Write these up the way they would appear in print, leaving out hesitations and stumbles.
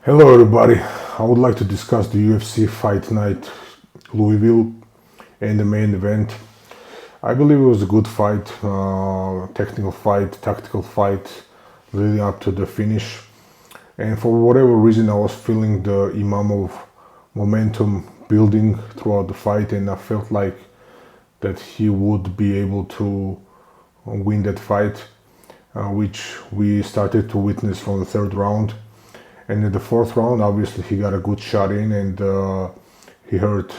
Hello everybody, I would like to discuss the UFC Fight Night Louisville and the main event. I believe it was a good fight, technical fight, tactical fight, leading up to the finish. And for whatever reason, I was feeling the Imavov momentum building throughout the fight, and I felt like that he would be able to win that fight, which we started to witness from the third round. And in the fourth round, obviously, he got a good shot in, and he hurt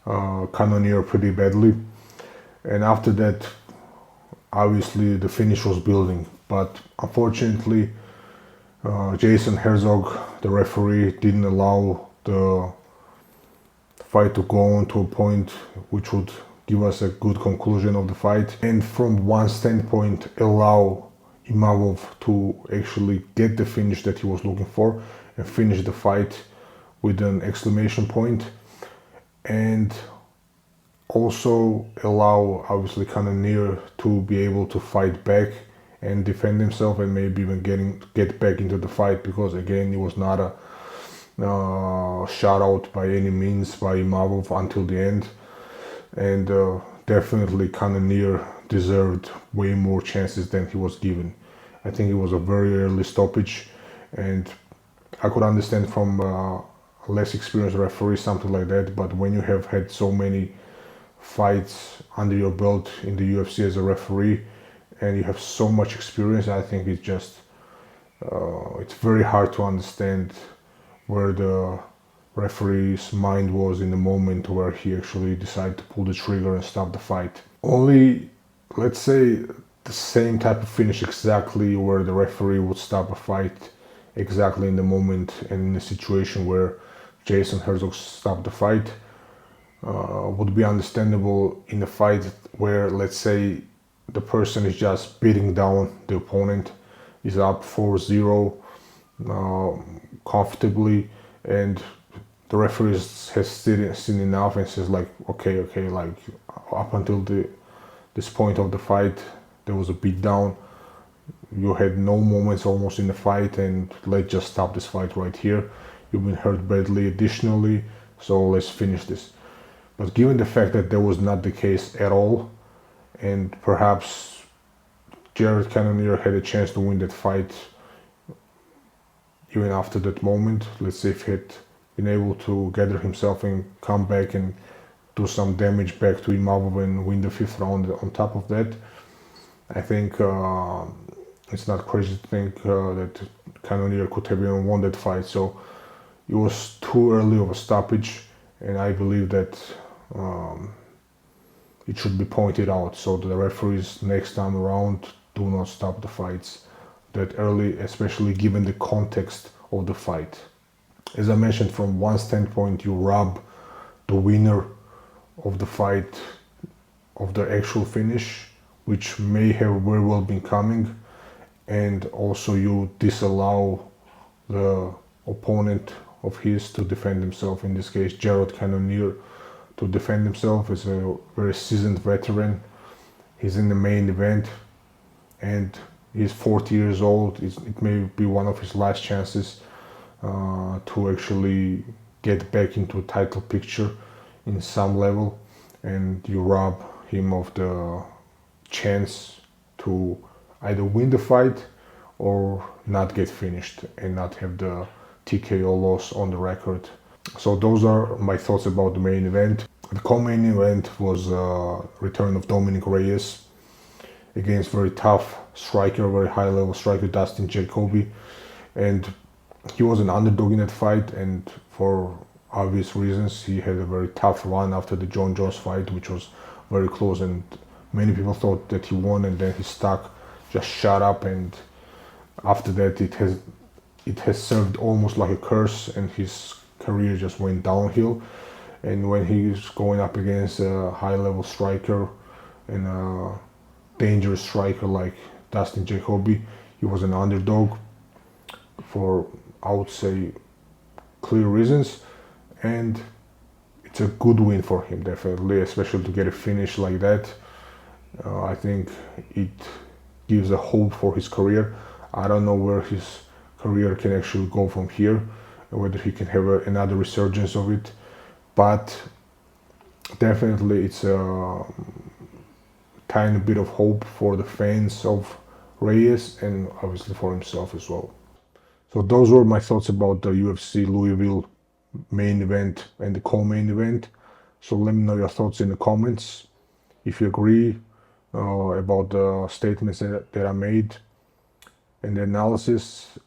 Cannonier pretty badly. And after that, obviously, the finish was building. But unfortunately, Jason Herzog, the referee, didn't allow the fight to go on to a point which would give us a good conclusion of the fight. And from one standpoint, allow Imavov to actually get the finish that he was looking for and finish the fight with an exclamation point, and also allow obviously Cannonier to be able to fight back and defend himself and maybe even get back into the fight, because again it was not a shot out by any means by Imavov until the end. And definitely Cannonier deserved way more chances than he was given. I think it was a very early stoppage, and I could understand from a less experienced referee something like that, but when you have had so many fights under your belt in the UFC as a referee and you have so much experience, I think it's just it's very hard to understand where the referee's mind was in the moment where he actually decided to pull the trigger and stop the fight. Only, let's say, the same type of finish exactly where the referee would stop a fight exactly in the moment and in a situation where Jason Herzog stopped the fight would be understandable in a fight where, let's say, the person is just beating down the opponent, is up 4-0 comfortably, and the referee has seen enough and says like, okay, like up until this point of the fight, there was a beat down. You had no moments almost in the fight, and let's just stop this fight right here. You've been hurt badly additionally, so let's finish this. But given the fact that that was not the case at all, and perhaps Jared Cannonier had a chance to win that fight even after that moment, let's say if he had been able to gather himself and come back and do some damage back to Imavov and win the fifth round on top of that, I think it's not crazy to think that Cannonier could have even won that fight. So it was too early of a stoppage, and I believe that it should be pointed out so the referees next time around do not stop the fights that early, especially given the context of the fight. As I mentioned, from one standpoint, you rob the winner of the fight of the actual finish, which may have very well been coming, and also you disallow the opponent of his to defend himself, in this case Jared Cannonier, to defend himself as a very seasoned veteran. He's in the main event and he's 40 years old. It may be one of his last chances to actually get back into a title picture in some level, and you rob him of the chance to either win the fight or not get finished and not have the TKO loss on the record. So those are my thoughts about the main event. The co-main event was return of Dominick Reyes against very tough striker, very high level striker Dustin Jacoby, and he was an underdog in that fight, and for obvious reasons he had a very tough run after the John Jones fight, which was very close, and many people thought that he won, and then his stock just shot up, and after that it has served almost like a curse, and his career just went downhill. And when he's going up against a high-level striker and a dangerous striker like Dustin Jacoby, he was an underdog for, I would say, clear reasons, and it's a good win for him, definitely, especially to get a finish like that. I think it gives a hope for his career. I don't know where his career can actually go from here, whether he can have another resurgence of it. But definitely it's a tiny bit of hope for the fans of Reyes and obviously for himself as well. So those were my thoughts about the UFC Louisville main event and the co-main event. So let me know your thoughts in the comments. If you agree about the statements that I made and the analysis.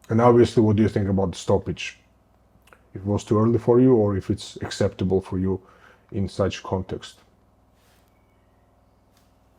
And obviously, what do you think about the stoppage? If it was too early for you or if it's acceptable for you in such context.